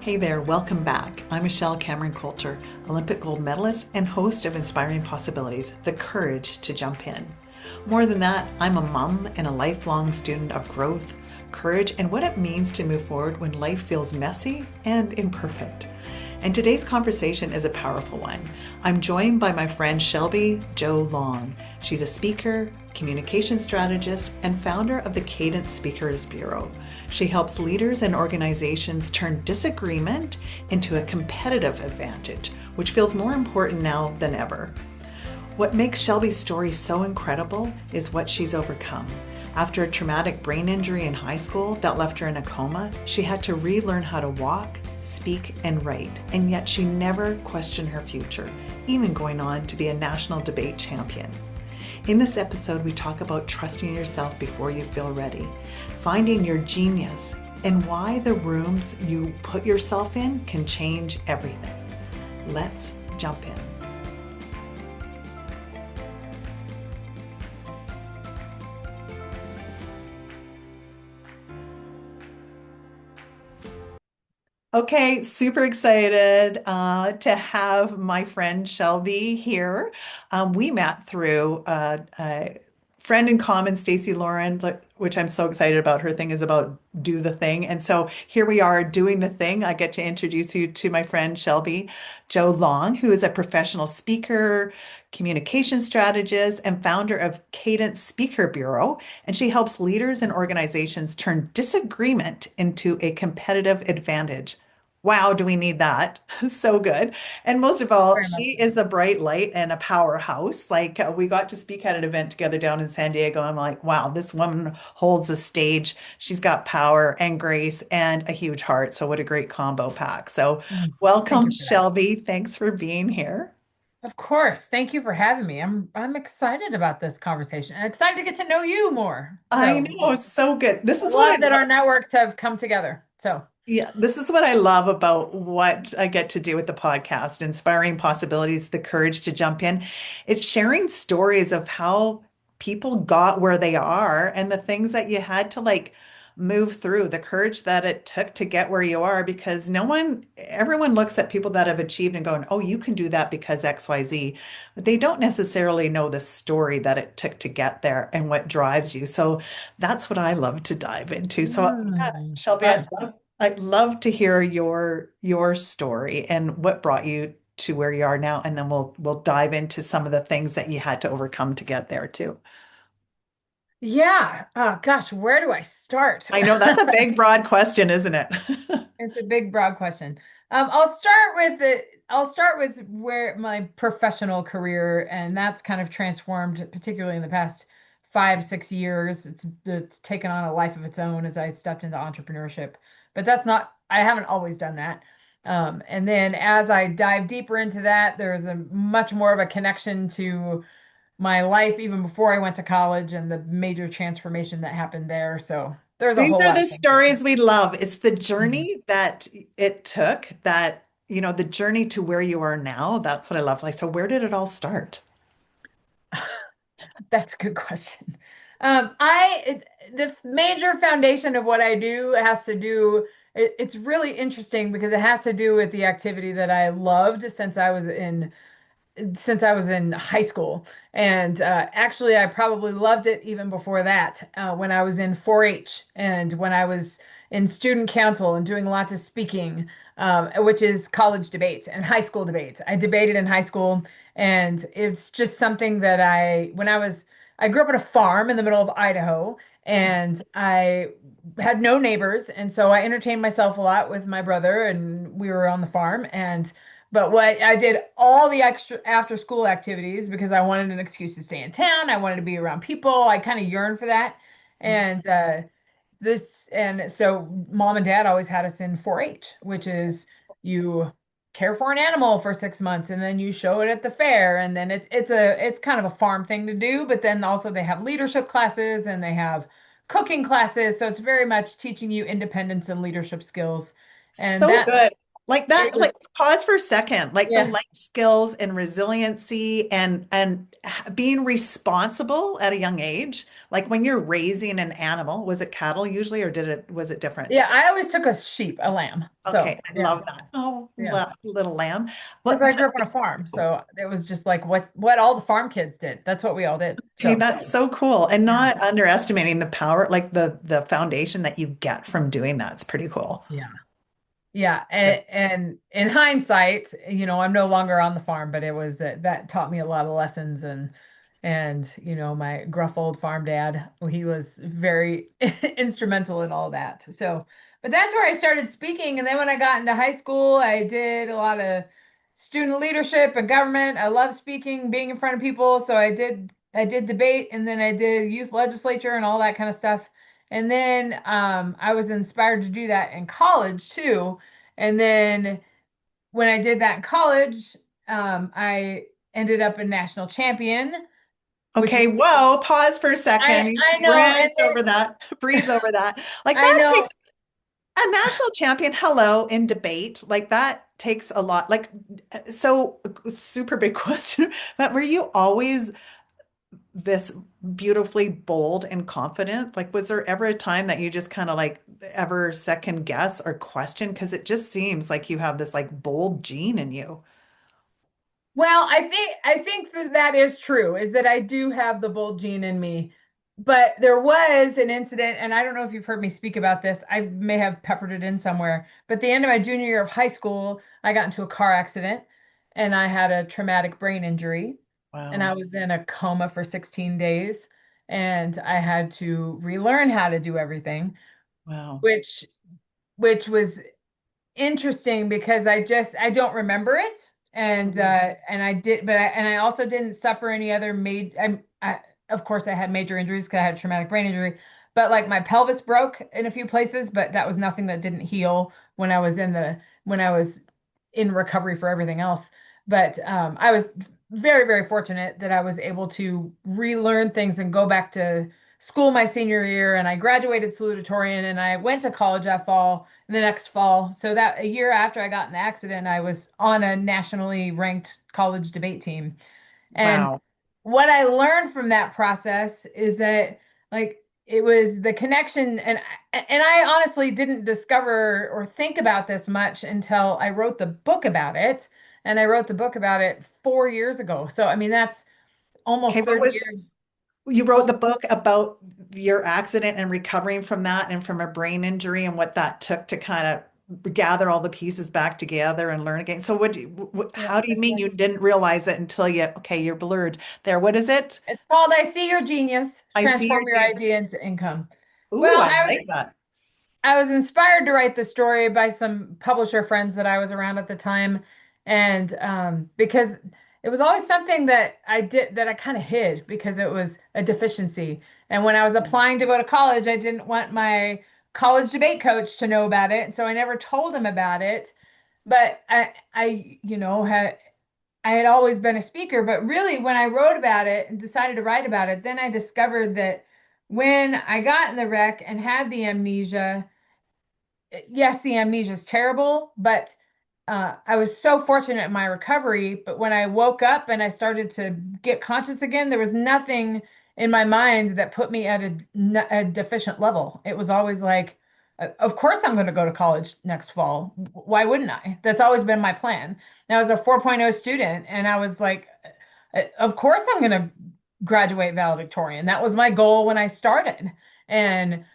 Hey there, welcome back. I'm Michelle Cameron Coulter, Olympic gold medalist and host of Inspiring Possibilities, The Courage to Jump In. More than that, I'm a mom and a lifelong student of growth, courage, and what it means to move forward when life feels messy and imperfect. And today's conversation is a powerful one. I'm joined by my friend Shelby Jo Long. She's a speaker, communication strategist, and founder of the Cadence Speaker Bureau. She helps leaders and organizations turn disagreement into a competitive advantage, which feels more important now than ever. What makes Shelby's story so incredible is what she's overcome. After a traumatic brain injury in high school that left her in a coma, she had to relearn how to walk, speak, and write, and yet she never questioned her future, even going on to be a national debate champion. In this episode, we talk about trusting yourself before you feel ready, finding your genius, and why the rooms you put yourself in can change everything. Let's jump in. Okay, super excited to have my friend Shelby here. We met through a friend in common, Stacy Lauren, which I'm so excited about. Her thing is about do the thing. And so here we are doing the thing. I get to introduce you to my friend Shelby Jo Long, who is a professional speaker, communication strategist, and founder of Cadence Speaker Bureau. And she helps leaders and organizations turn disagreement into a competitive advantage. Wow, do we need that? So good. And most of all, Very much she so. is a bright light and a powerhouse. We got to speak at an event together down in San Diego. I'm like, wow, this woman holds a stage. She's got power and grace and a huge heart. So what a great combo pack. So Thank welcome, you for that. Shelby. Thanks for being here. Of course. Thank you for having me. I'm excited about this conversation. I'm excited to get to know you more. I So know, so good. This I is what I love that our love. networks have come together. So Yeah, this is what I love about what I get to do with the podcast, Inspiring Possibilities, the courage to jump in. It's sharing stories of how people got where they are and the things that you had to move through, the courage that it took to get where you are, because everyone looks at people that have achieved and going, oh, you can do that because XYZ. But they don't necessarily know the story that it took to get there and what drives you. So that's what I love to dive into. So yeah, Shelby, fun. I'd love to hear your story and what brought you to where you are now, and then we'll dive into some of the things that you had to overcome to get there too. Yeah. Oh gosh, where do I start? I know that's a big, broad question, isn't it? It's a big, broad question. I'll start with where my professional career, and that's kind of transformed, particularly in the past 5, 6 years. It's taken on a life of its own as I stepped into entrepreneurship. But I haven't always done that. And then as I dive deeper into that, there's a much more of a connection to my life even before I went to college and the major transformation that happened there. So there's a These whole are lot the of things. stories we love. It's the Mhm. journey that it took, the journey to where you are now. That's what I love. Like, so where did it all start? That's a good question. The major foundation of what I do has to do, it's really interesting because it has to do with the activity that I loved since I was in high school. And actually, I probably loved it even before that, when I was in 4-H and when I was in student council and doing lots of speaking, which is college debates and high school debates. I debated in high school, and it's just something that I grew up on a farm in the middle of Idaho, and I had no neighbors, and so I entertained myself a lot with my brother, and we were on the farm. But what I did all the extra after school activities because I wanted an excuse to stay in town. I wanted to be around people. I kind of yearned for that. And so mom and dad always had us in 4-H, which is you care for an animal for 6 months and then you show it at the fair. And then it's kind of a farm thing to do, but then also they have leadership classes and they have cooking classes. So it's very much teaching you independence and leadership skills. And So that good. Like It that, was, like pause for a second, like the yeah. life skills and resiliency and being responsible at a young age. Like when you're raising an animal, was it cattle usually, or was it different? Yeah, I always took a sheep, a lamb. Okay, So, I yeah, love that. Oh, yeah. little lamb. Because What? I grew up on a farm, so it was just like what all the farm kids did. That's what we all did. Hey, So, that's so cool. And yeah. not underestimating the power, like the foundation that you get from doing that. It's pretty cool. Yeah. Yeah, Yeah. and in hindsight, I'm no longer on the farm, but it was that taught me a lot of lessons and my gruff old farm dad, he was very instrumental in all that. So, but that's where I started speaking, and then when I got into high school, I did a lot of student leadership and government. I love speaking, being in front of people, so I did debate, and then I did youth legislature and all that kind of stuff. And then I was inspired to do that in college too. And then when I did that in college, I ended up a national champion, which Okay, was whoa, pause for a second. You I just know, and branched over that, breeze over that. Like I that takes know. a national champion, hello, in debate. Like that takes a lot. Like, so super big question, but were you always this beautifully bold and confident? Like, was there ever a time that you just kind of like ever second guess or question? Because it just seems like you have this like bold gene in you. Well, I think that is true, is that I do have the bold gene in me. But there was an incident, and I don't know if you've heard me speak about this. I may have peppered it in somewhere. But at the end of my junior year of high school, I got into a car accident and I had a traumatic brain injury. And I Wow. was in a coma for 16 days. And I had to relearn how to do everything, Wow. which was interesting because I don't remember it, and I also didn't suffer any other major. Of course I had major injuries because I had a traumatic brain injury, but like my pelvis broke in a few places, but that was nothing that didn't heal when I was in recovery for everything else. But I was very, very fortunate that I was able to relearn things and go back to school my senior year, and I graduated salutatorian, and I went to college that fall, the next fall. So that a year after I got in the accident, I was on a nationally ranked college debate team. And Wow. what I learned from that process is that like it was the connection, and I honestly didn't discover or think about this much until I wrote the book about it. And I wrote the book about it 4 years ago. So I mean that's Okay, almost what 30 was years. you wrote Oh, the book about your accident and recovering from that and from a brain injury and what that took to kind of gather all the pieces back together and learn again. So yeah, how do you that's mean right. you didn't realize it until okay, you're blurred there. What is it? It's called I See Your Genius, I see your Transform Your genes. Idea into Income. Ooh, Well, I like that. I was inspired to write the story by some publisher friends that I was around at the time, and because it was always something that I did that I kind of hid because it was a deficiency. And when I was applying to go to college, I didn't want my college debate coach to know about it, so I never told him about it. But I had always been a speaker, but really when I wrote about it and decided to write about it, then I discovered that when I got in the wreck and had the amnesia, yes, the amnesia is terrible, but I was so fortunate in my recovery. But when I woke up and I started to get conscious again, there was nothing in my mind that put me at a deficient level. It was always like, of course, I'm going to go to college next fall. Why wouldn't I? That's always been my plan. And I was a 4.0 student, and I was like, of course, I'm going to graduate valedictorian. That was my goal when I started. And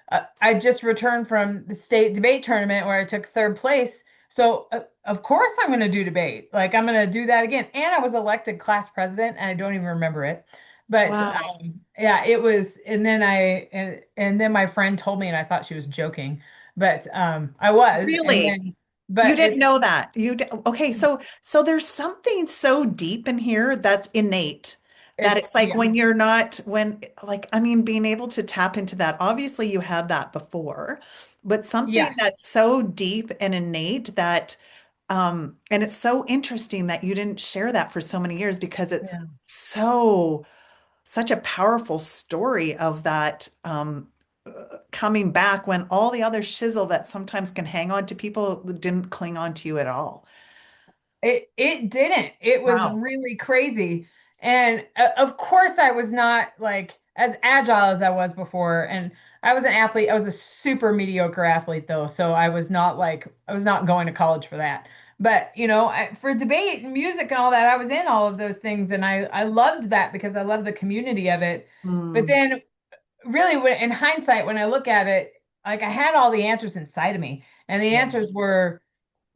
I just returned from the state debate tournament where I took third place. So of course I'm going to do debate. Like I'm going to do that again. And I was elected class president, and I don't even remember it. But Wow. yeah, it was. And then my friend told me, and I thought she was joking, but I was. And Really? then, You but didn't it, know that. Okay, so there's something so deep in here that's innate that it's it's like yeah, when you're not when like I mean being able to tap into that. Obviously you had that before, but something yes, that's so deep and innate that and it's so interesting that you didn't share that for so many years because it's yeah, so such a powerful story of that coming back when all the other shizzle that sometimes can hang on to people didn't cling on to you at all. It didn't. It was Wow. really crazy. And of course I was not like as agile as I was before. And I was an athlete. I was a super mediocre athlete though. So I was not going to college for that. But, for debate and music and all that, I was in all of those things and I loved that because I love the community of it. But Mm, then really in hindsight when I look at it, like I had all the answers inside of me and the yeah, answers were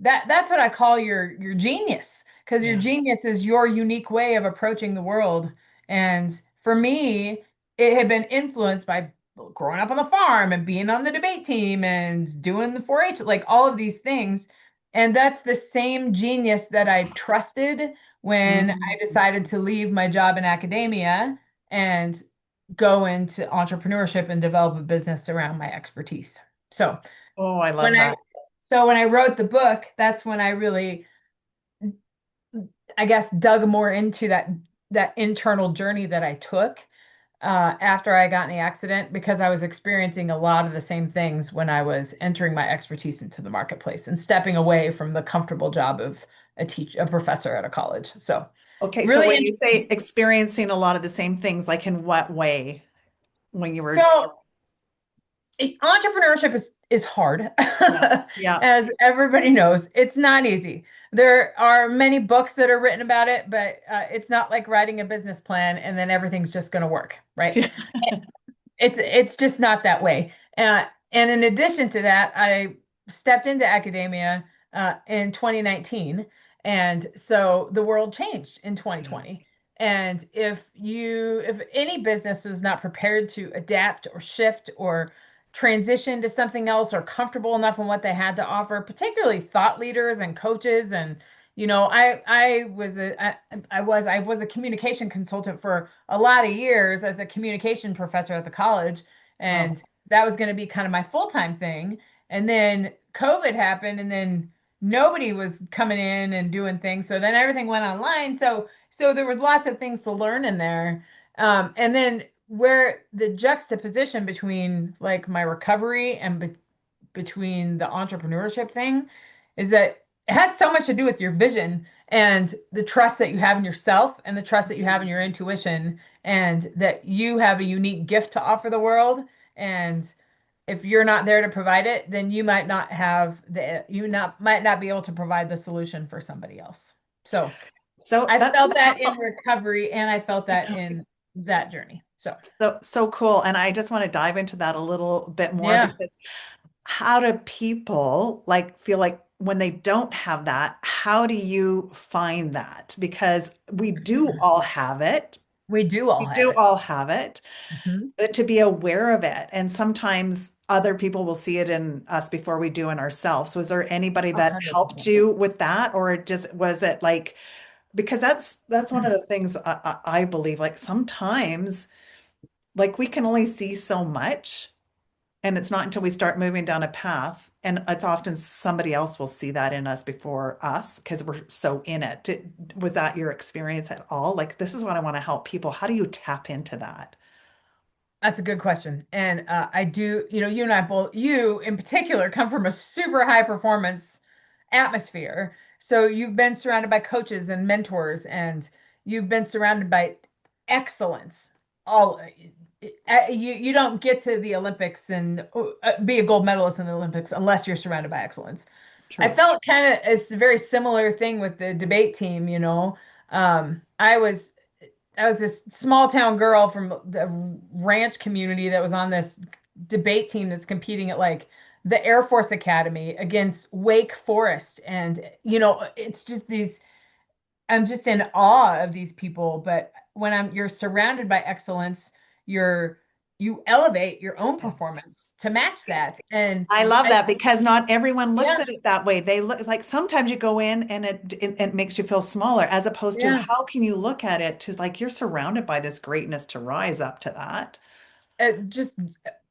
that's what I call your genius because your yeah. genius is your unique way of approaching the world. And for me, it had been influenced by growing up on the farm and being on the debate team and doing the 4-H, like all of these things. And that's the same genius that I trusted when Mm. I decided to leave my job in academia and go into entrepreneurship and develop a business around my expertise. So Oh, I when love I that. so when I wrote the book, that's when I really, I guess, dug more into that internal journey that I took after I got in the accident because I was experiencing a lot of the same things when I was entering my expertise into the marketplace and stepping away from the comfortable job of a professor at a college. So Okay, so really when you interesting. say experiencing a lot of the same things, like in what way when you were, So entrepreneurship is hard. yeah, yeah, As everybody knows, it's not easy. There are many books that are written about it, but it's not like writing a business plan and then everything's just going to work, right? yeah. It's just not that way. And in addition to that, I stepped into academia in 2019, and so the world changed in Yeah. 2020. And if any business is not prepared to adapt or shift or transition to something else or comfortable enough in what they had to offer, particularly thought leaders and coaches and I was a communication consultant for a lot of years as a communication professor at the college, Wow. and that was going to be kind of my full-time thing. And then COVID happened, and then nobody was coming in and doing things. So then everything went online. So there was lots of things to learn in there. And then where the juxtaposition between like my recovery and between the entrepreneurship thing is that it has so much to do with your vision and the trust that you have in yourself and the trust that you have in your intuition and that you have a unique gift to offer the world. And if you're not there to provide it, then you might not have the you not might not be able to provide the solution for somebody else. So So I that's felt so that in cool. recovery and I felt that Yeah. in that journey. So So cool. And I just want to dive into that a little bit more yeah. because how do people like feel like when they don't have that, how do you find that? Because we do all have it. We do all We have do it. all have it, Mhm. but to be aware of it. And sometimes other people will see it in us before we do in ourselves. Was there anybody that helped 100%. you with that? Or just was it like, because that's one of the things I believe, like sometimes like we can only see so much. And it's not until we start moving down a path, and it's often somebody else will see that in us before us because we're so in it. Was that your experience at all? Like, this is what I want to help people. How do you tap into that? That's a good question. And I do, you and I both, you in particular, come from a super high performance atmosphere. So you've been surrounded by coaches and mentors, and you've been surrounded by excellence. All you don't get to the Olympics and be a gold medalist in the Olympics unless you're surrounded by excellence. I True. felt kind of it's a very similar thing with the debate team. I was this small town girl from the ranch community that was on this debate team that's competing at like the Air Force Academy against Wake Forest. And, it's just I'm just in awe of these people. But when you're surrounded by excellence, you elevate your own Yeah. performance to match that. And I love I, that because not everyone looks yeah, at it that way. They look like sometimes you go in and it makes you feel smaller, as opposed to yeah. how can you look at it to like you're surrounded by this greatness to rise up to that. Just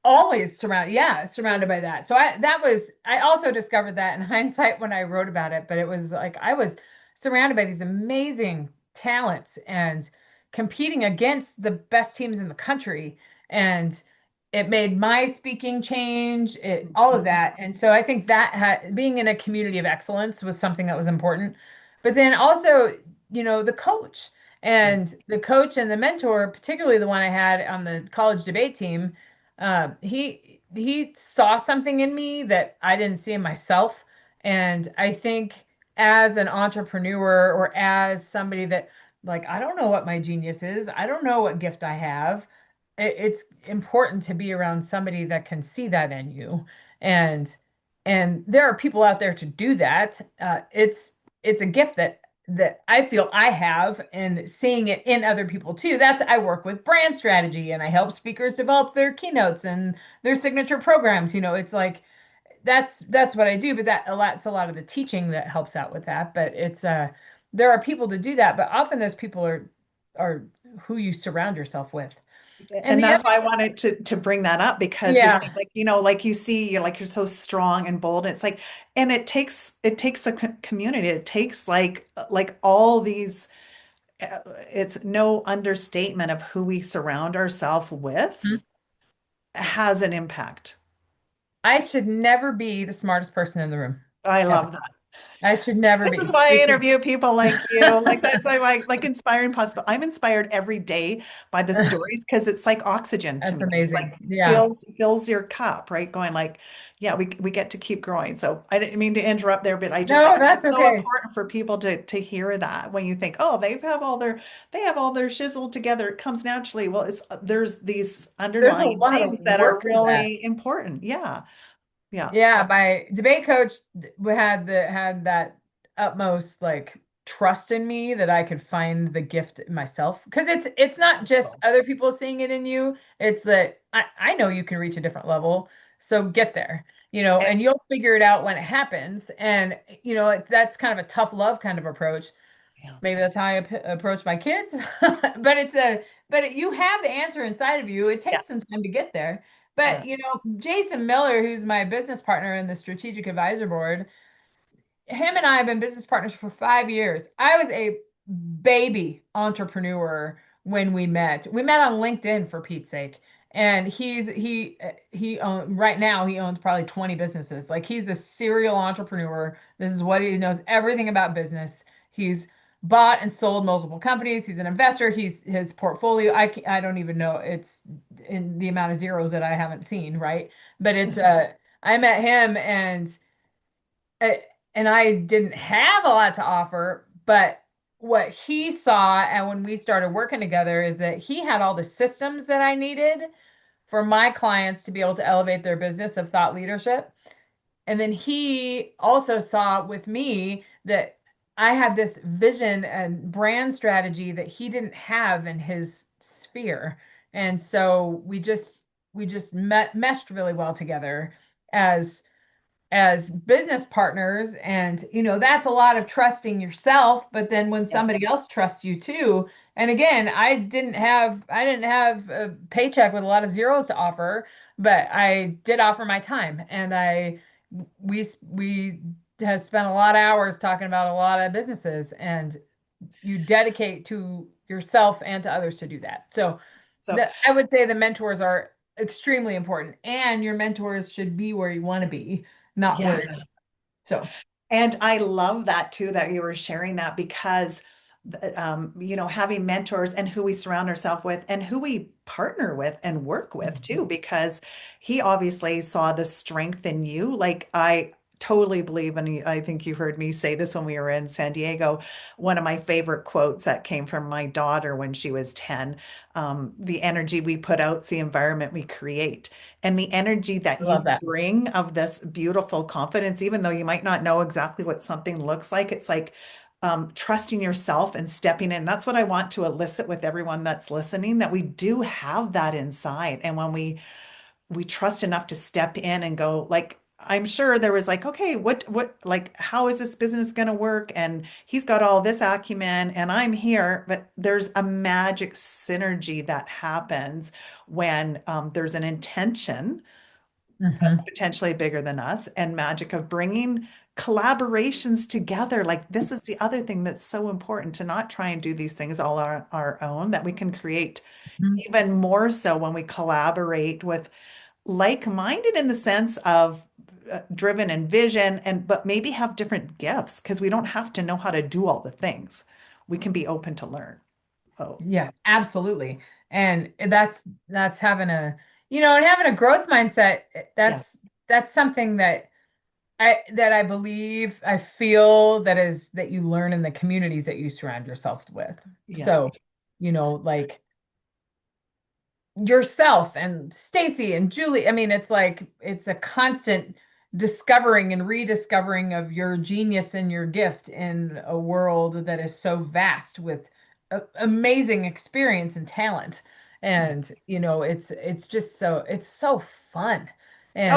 always surrounded by that. So I also discovered that in hindsight when I wrote about it, but it was like I was surrounded by these amazing talents and competing against the best teams in the country. And it made my speaking change, all of that. And so I think that being in a community of excellence was something that was important. But then also, Yeah. the coach and the mentor, particularly the one I had on the college debate team, he saw something in me that I didn't see in myself. And I think as an entrepreneur or as somebody that, like, I don't know what my genius is, I don't know what gift I have, it's important to be around somebody that can see that in you. and and there are people out there to do that. It's a gift that I feel I have, and seeing it in other people too. That's I work with brand strategy, and I help speakers develop their keynotes and their signature programs. It's like that's what I do, but it's a lot of the teaching that helps out with that. But it's there are people to do that, but often those people are who you surround yourself with. And And the that's other, why I wanted to bring that up because we think yeah, like, like you see, you're so strong and bold. And it's like, and it takes a community. It takes like all these, it's no understatement of who we surround ourselves with has an impact. I should never be the smartest person in the room, I ever. love that. I should never This is be why I because interview people like you. Like that's why I like inspiring possible. I'm inspired every day by the stories because it's like oxygen to that's me. It amazing. like Yeah. fills your cup, right? Going like, yeah, we get to keep growing. So I didn't mean to interrupt there, but I just No, think that's that's so okay. important for people to hear that when you think, oh, they have all their shizzle together. It comes naturally. Well, it's there's these There's a underlying lot of things that are work to that. really important. Yeah. Yeah. Yeah, my debate coach had that utmost like trust in me that I could find the gift in myself. Because it's not just other people seeing it in you, it's that I know you can reach a different level. So get there, And and you'll figure it out when it happens. And that's kind of a tough love kind of approach. yeah. Maybe that's how I approach my kids. But you have the answer inside of you. It Yeah. takes some time to get there. But Yeah. Jason Miller, who's my business partner in the Strategic Advisor Board, him and I have been business partners for 5 years. I was a baby entrepreneur when we met. We met on LinkedIn, for Pete's sake. And right now he owns probably 20 businesses. Like, he's a serial entrepreneur. This is what he knows, everything about business. He's bought and sold multiple companies. He's an investor. His portfolio. I don't even know. It's in the amount of zeros that I haven't seen, right? But it's I met him, I- and I didn't have a lot to offer, but what he saw and when we started working together is that he had all the systems that I needed for my clients to be able to elevate their business of thought leadership. And then he also saw with me that I had this vision and brand strategy that he didn't have in his sphere. And so we just meshed really well together as business partners. And that's a lot of trusting yourself, but then when Yeah. somebody else trusts you too. And again, I didn't have a paycheck with a lot of zeros to offer, but I did offer my time. And we have spent a lot of hours talking about a lot of businesses, and you dedicate to yourself and to others to do that. So So I would say the mentors are extremely important, and your mentors should be where you want to be, not yeah. where. So, And I love that too, that you were sharing that because, having mentors and who we surround ourselves with and who we partner with and work with too, because he obviously saw the strength in you. Like I totally believe, and I think you heard me say this when we were in San Diego. One of my favorite quotes that came from my daughter when she was 10, the energy we put out, the environment we create. And the energy that I you love that. bring of this beautiful confidence, even though you might not know exactly what something looks like, it's like trusting yourself and stepping in. That's what I want to elicit with everyone that's listening, that we do have that inside. And when we trust enough to step in and go, like, I'm sure there was like, okay, like, how is this business going to work? And he's got all this acumen and I'm here, but there's a magic synergy that happens when there's an intention that's Hmm. potentially bigger than us and magic of bringing collaborations together. Like this is the other thing that's so important, to not try and do these things all on our own, that we can create Mhm. even more so when we collaborate with like-minded, in the sense of driven in vision, and but maybe have different gifts, because we don't have to know how to do all the things. We can be open to learn. Oh, Yeah, absolutely. And that's having a, and having a growth mindset. yeah, That's something that I believe, I feel that you learn in the communities that you surround yourself with. yeah. So, like yourself and Stacy and Julie. I mean, it's like it's a constant discovering and rediscovering of your genius and your gift in a world that is so vast with amazing experience and talent. Yeah. And it's just it's so fun. Oh, And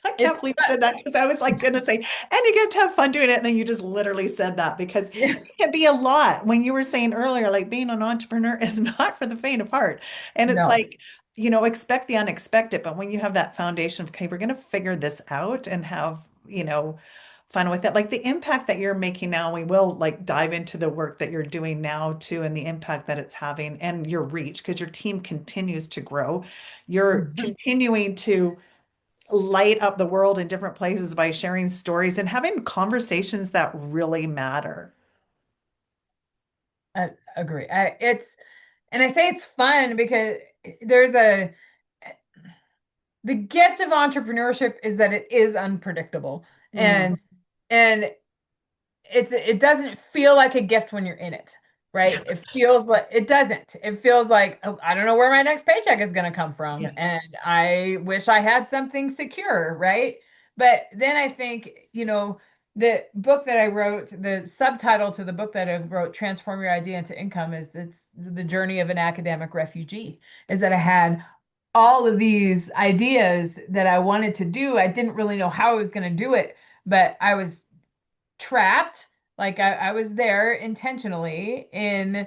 I can't it's believe you said that, because I was like going to say, and you get to have fun doing it. And then you just literally said that, because yeah, it can be a lot. When you were saying earlier, like being an entrepreneur is not for the faint of heart. And it's no. like, expect the unexpected. But when you have that foundation of, okay, we're going to figure this out and have, fun with it. Like the impact that you're making now, we will like dive into the work that you're doing now too, and the impact that it's having and your reach, because your team continues to grow. You're Mhm. continuing to light up the world in different places by sharing stories and having conversations that really matter. I agree. And I say it's fun because there's a the gift of entrepreneurship is that it is unpredictable. Mm. And it doesn't feel like a gift when you're in it, right? It feels like it doesn't. It feels like, oh, I don't know where my next paycheck is going to come from, Yeah. and I wish I had something secure, right? But then I think, the book that I wrote, the subtitle to the book that I wrote, Transform Your Idea into Income, is the journey of an academic refugee. Is that I had all of these ideas that I wanted to do. I didn't really know how I was going to do it, but I was trapped. Like I was there intentionally in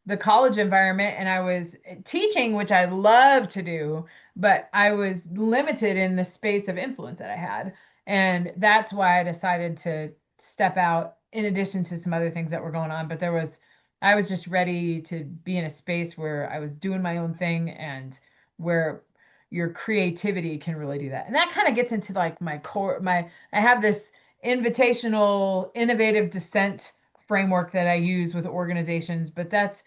the college environment, and I was teaching, which I love to do, but I was limited in the space of influence that I had. And that's why I decided to step out, in addition to some other things that were going on. But I was just ready to be in a space where I was doing my own thing, and where your creativity can really do that. And that kind of gets into like my core, I have this invitational innovative dissent framework that I use with organizations, but that's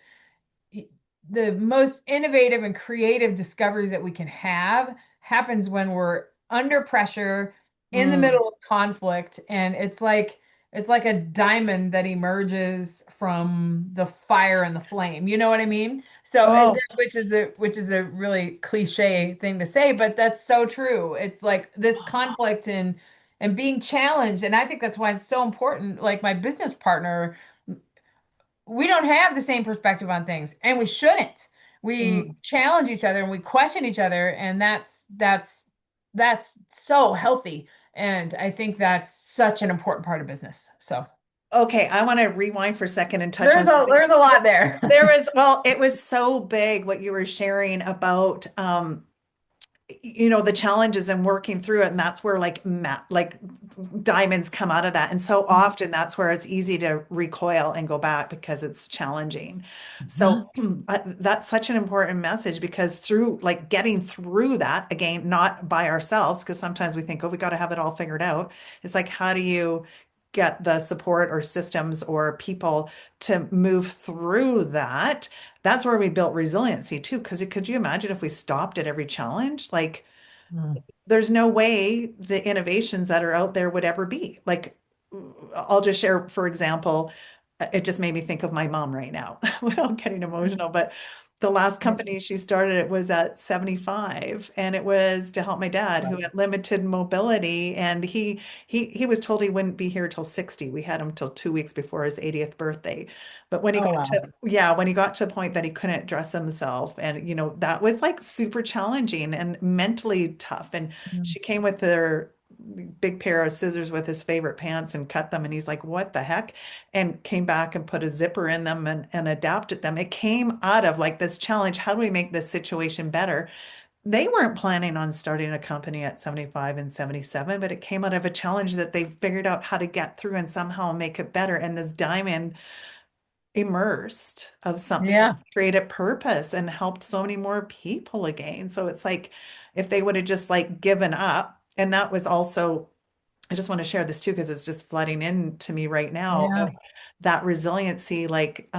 the most innovative and creative discoveries that we can have happens when we're under pressure in the Mm. middle of conflict, and it's like a diamond that emerges from the fire and the flame, you know what I mean? So Oh, which is a really cliche thing to say, but that's so true. It's like this conflict and being challenged, and I think that's why it's so important. Like my business partner, we don't have the same perspective on things, and we shouldn't. We mm. challenge each other and we question each other, and that's so healthy. And I think that's such an important part of business. So Okay. I want to rewind for a second and touch there's on a something. there's a lot there. There was, well, it was so big what you were sharing about the challenges and working through it. And that's where like diamonds come out of that. And so often that's where it's easy to recoil and go back, because it's challenging. So Mhm. that's such an important message, because through like getting through that, again, not by ourselves, because sometimes we think, oh, we got to have it all figured out. It's like, how do you get the support or systems or people to move through that? That's where we built resiliency too. Because could you imagine if we stopped at every challenge? Like, Mm. there's no way the innovations that are out there would ever be. Like, I'll just share, for example, it just made me think of my mom right now. Well, I'm getting emotional, but the last Yeah. company she started, it was at 75, and it was to help my dad who had limited mobility, and he was told he wouldn't be here till 60. We had him till 2 weeks before his 80th birthday. But when he Oh got wow. to, yeah, when he got to a point that he couldn't dress himself, and that was like super challenging and mentally tough. And Mm. she came with her big pair of scissors with his favorite pants and cut them. And he's like, what the heck? And came back and put a zipper in them and adapted them. It came out of like this challenge. How do we make this situation better? they weren't planning on starting a company at 75 and 77, but it came out of a challenge that they figured out how to get through and somehow make it better. And this diamond immersed of something Yeah, created purpose and helped so many more people again. So it's like if they would have just like given up, and that was also, I just want to share this too because it's just flooding into me right now yeah, of that resiliency. Like,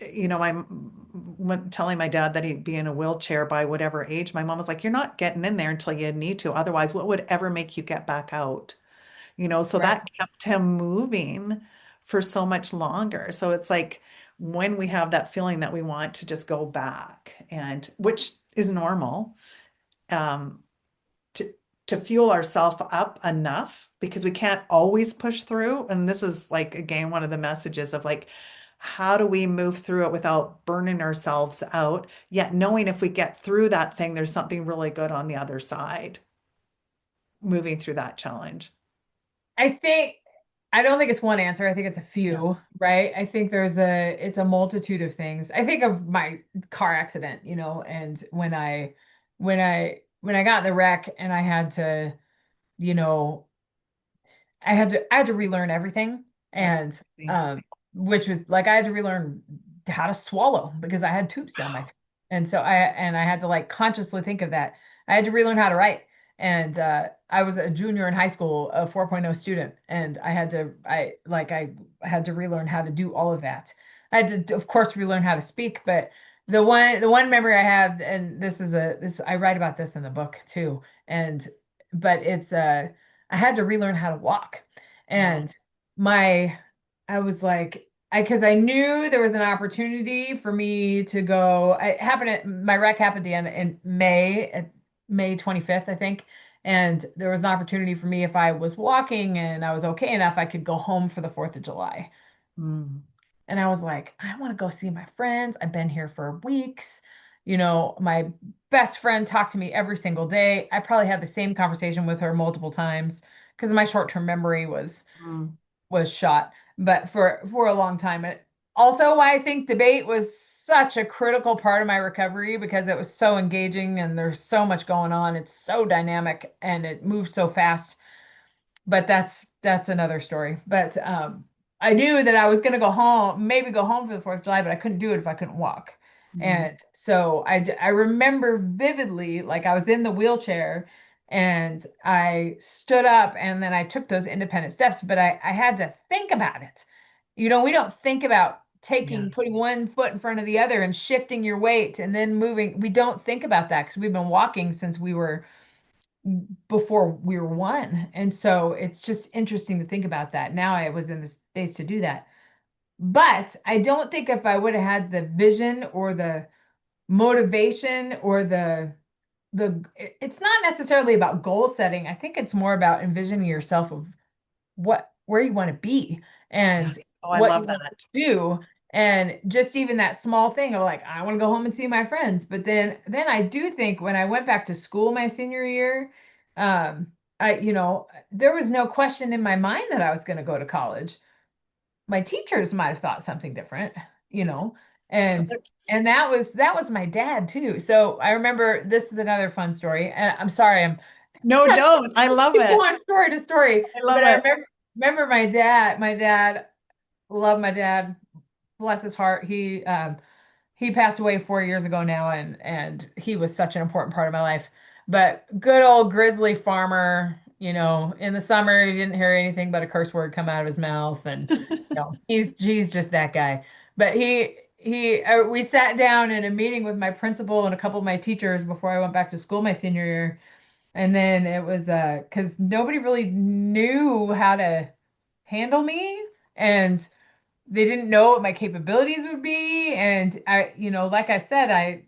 when telling my dad that he'd be in a wheelchair by whatever age, my mom was like, "You're not getting in there until you need to. Otherwise, what would ever make you get back out?" So right. that kept him moving for so much longer. So it's like when we have that feeling that we want to just go back, and which is normal, um, to fuel ourselves up enough because we can't always push through. And this is like again one of the messages of like, how do we move through it without burning ourselves out, yet knowing if we get through that thing, there's something really good on the other side, moving through that challenge. I think I don't think it's one answer. I think it's a Yeah. few, right? I think it's a multitude of things. I think of my car accident, and when I got in the wreck and I had to, you know, I had to relearn everything, That's and amazing. um which was like I had to relearn how to swallow because I had tubes down my throat. And I had to like consciously think of that. I had to relearn how to write. And I was a junior in high school, a 4.0 student, and I had to relearn how to do all of that. I had to, of course, relearn how to speak, but the one memory I have, and this I write about this in the book too, and but it's I had to relearn how to walk. Wow. And my, I was like, because I knew there was an opportunity for me to go. My wreck happened at the end in May, at May 25th, I think. And there was an opportunity for me if I was walking and I was okay enough, I could go home for the 4th of July. Mm. And I was like, I want to go see my friends. I've been here for weeks. My best friend talked to me every single day. I probably had the same conversation with her multiple times because my short-term memory Mm. was shot, but for a long time. And also why I think debate was such a critical part of my recovery because it was so engaging and there's so much going on. It's so dynamic and it moves so fast, but that's another story. But I knew that I was going to go home, maybe go home for the 4th of July, but I couldn't do it if I couldn't walk. Mm. And so I remember vividly, like I was in the wheelchair and I stood up and then I took those independent steps, but I had to think about it. We don't think about Yeah. putting one foot in front of the other and shifting your weight and then moving. We don't think about that because we've been walking since we were before we were one. And so it's just interesting to think about that. Now I was in the space to do that. But I don't think if I would have had the vision or the motivation or it's not necessarily about goal setting. I think it's more about envisioning yourself of where you want to be Yeah. and Oh, I what you love want to that. do. And just even that small thing of like, I want to go home and see my friends. But then I do think when I went back to school my senior year, um, there was no question in my mind that I was going to go to college. My teachers might have thought something different, you know, So and and that was my dad too. So I remember this is another fun story. And I'm sorry, no, don't. I love keep it. going story to story. I But love I it. remember my dad. My dad, love my dad, bless his heart. He passed away 4 years ago now, and he was such an important part of my life. But good old grizzly farmer, in the summer he didn't hear anything but a curse word come out of his mouth, and he's just that guy. But we sat down in a meeting with my principal and a couple of my teachers before I went back to school my senior year, and then it was because nobody really knew how to handle me, and they didn't know what my capabilities would be. And like I said,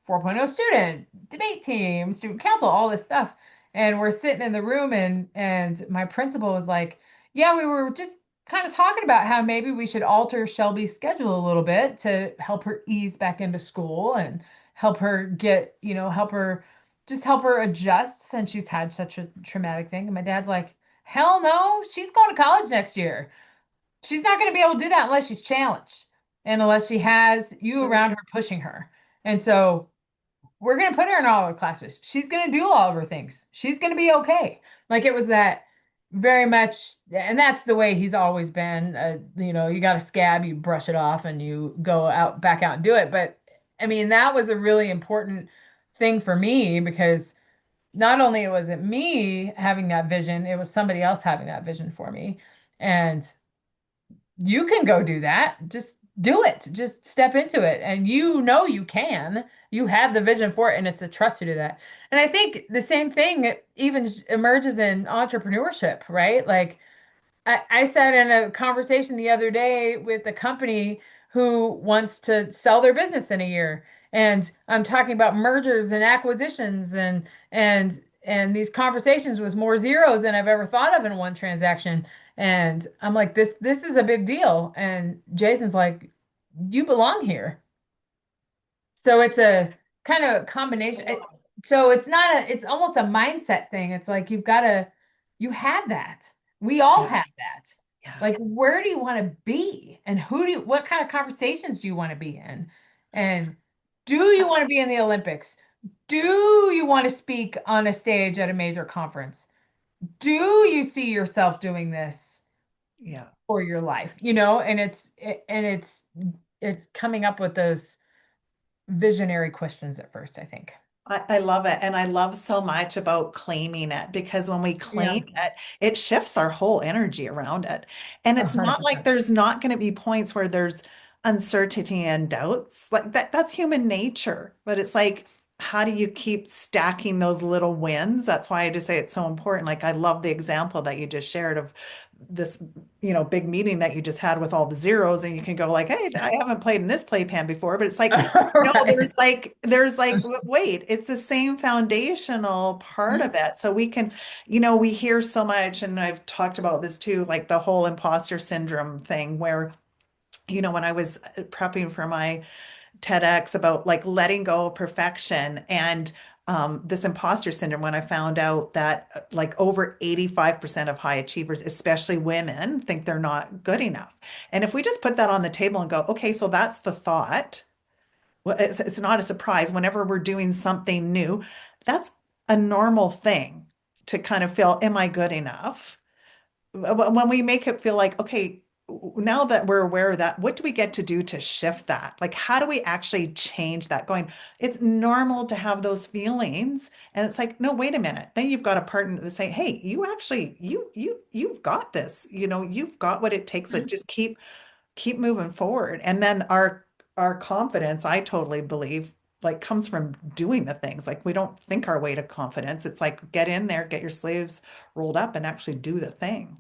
4.0 student, debate team, student council, all this stuff. And we're sitting in the room and my principal was like, yeah, we were just kind of talking about how maybe we should alter Shelby's schedule a little bit to help her ease back into school and help her help her adjust since she's had such a traumatic thing. And my dad's like, hell no, she's going to college next year. She's not going to be able to do that unless she's challenged and unless she has you around her pushing her. And so we're going to put her in all of her classes. She's going to do all of her things. She's going to be okay. Like it was that very much, and that's the way he's always been. You got a scab, you brush it off and you go out, back out and do it. But I mean, that was a really important thing for me because not only was it me having that vision, it was somebody else having that vision for me. And you can go do that. Just do it. Just step into it. And you can. You have the vision for it, and it's a trust to do that. And I think the same thing even emerges in entrepreneurship, right? Like I sat in a conversation the other day with a company who wants to sell their business in a year. And I'm talking about mergers and acquisitions and these conversations with more zeros than I've ever thought of in one transaction. And I'm like, this is a big deal. And Jason's like, you belong here. So it's a kind of combination. So it's not it's almost a mindset thing. It's like you have that. We all Yeah. have that. Yeah. Like, where do you want to be? And what kind of conversations do you want to be in? And do you want to be in the Olympics? Do you want to speak on a stage at a major conference? Do you see yourself doing this Yeah. for your life? And it's coming up with those visionary questions at first, I think. I love it. And I love so much about claiming it because when we Yeah, claim it, it shifts our whole energy around it. And a it's not hundred like percent. there's not going to be points where there's uncertainty and doubts. Like that's human nature. But it's like, how do you keep stacking those little wins? That's why I just say it's so important. Like I love the example that you just shared of this, big meeting that you just had with all the zeros, and you can go like, hey, I haven't played in this playpen before, but it's like, no, Right. there's like, wait, it's the same foundational part of it. So we hear so much, and I've talked about this too, like the whole imposter syndrome thing where, when I was prepping for my TEDx about like letting go of perfection and this imposter syndrome when I found out that like over 85% of high achievers, especially women, think they're not good enough. And if we just put that on the table and go, okay, so that's the thought. Well, it's not a surprise whenever we're doing something new. That's a normal thing to kind of feel, am I good enough? When we make it feel like, okay, now that we're aware of that, what do we get to do to shift that? Like, how do we actually change that? Going, it's normal to have those feelings. And it's like, no, wait a minute. Then you've got a partner to say, hey, you actually, you've got this, you've got what it takes to just keep moving forward. And then our confidence, I totally believe, like comes from doing the things. Like we don't think our way to confidence. It's like get in there, get your sleeves rolled up and actually do the thing.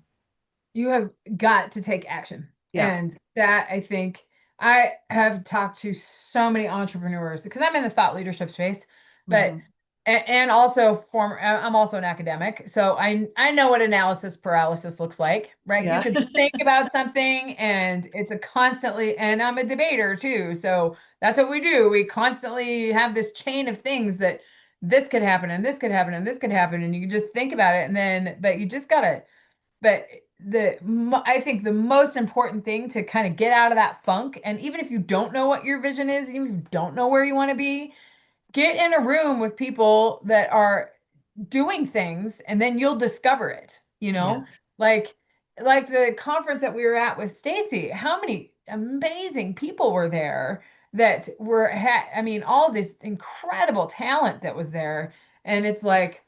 You have got to take action. Yeah. And that I think I have talked to so many entrepreneurs because I'm in the thought leadership space, but Hmm. and also I'm also an academic. So I know what analysis paralysis looks like, right? You Yeah. could think about something and it's a constantly, and I'm a debater too. So that's what we do. We constantly have this chain of things that this could happen and this could happen and this could happen. And you can just think about it. And then, but you just gotta but I think the most important thing to kind of get out of that funk, and even if you don't know what your vision is, even if you don't know where you want to be, get in a room with people that are doing things, and then you'll discover it. Yeah. Like like the conference that we were at with Stacy. How many amazing people were there that I mean, all this incredible talent that was there, and it's like,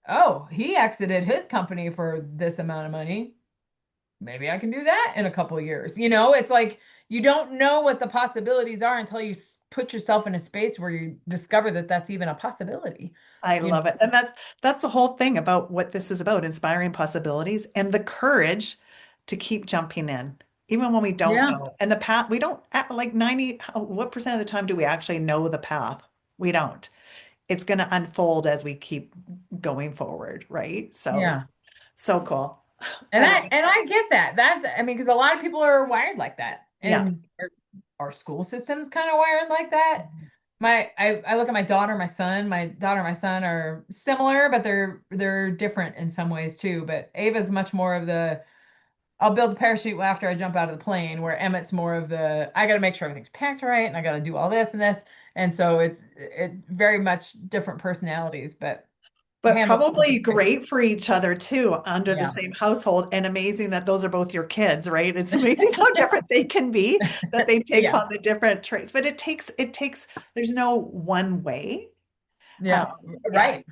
oh, he exited his company for this amount of money, maybe I can do that in a couple of years. It's like you don't know what the possibilities are until you put yourself in a space where you discover that that's even a possibility. I You know, love it. And that's the whole thing about what this is about, inspiring possibilities and the courage to keep jumping in, even when we don't yeah, know. And the path, we don't like 90, what percent of the time do we actually know the path? We don't. It's going to unfold as we keep going forward, right? So, yeah. so cool. And I I love it. and I get that. I mean, because a lot of people are wired like that, Yeah. and our school system's kind of wired like that. I look at my daughter, my son. My daughter and my son are similar, but they're different in some ways too. But Ava's much more of the I'll build the parachute after I jump out of the plane, where Emmett's more of the I got to make sure everything's packed right and I got to do all this and this. And so it very much different personalities, but But handle probably conflict too. great for each other too, under the Yeah. same household, and amazing that those are both your kids, right? It's amazing how different they can be, that they take Yeah. on the different traits. But it takes, there's no one way. Yeah. Yeah, Right.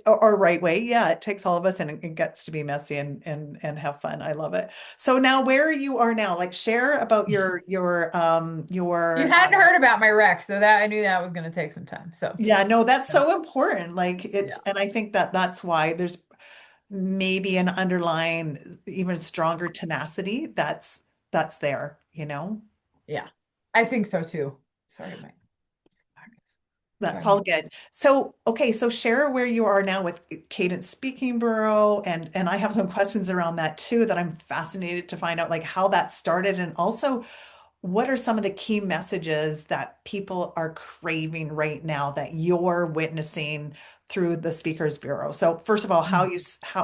or right way. Yeah, it takes all of us, and it gets to be messy and have fun. I love it. So now, where you are now, like, share about You your hadn't heard about my wreck, so that I knew that was going to take some time. So, yeah, no, that's yeah. so important. Like, Yeah. and I think that that's why there's maybe an underlying even stronger tenacity that's there, you know? Yeah. I think so too. Sorry, Mike. That's Sorry. all good. So, okay, so share where you are now with Cadence Speaking Bureau, and I have some questions around that too that I'm fascinated to find out, like, how that started, and also what are some of the key messages that people are craving right now that you're witnessing through the Speakers Bureau? So first of all, how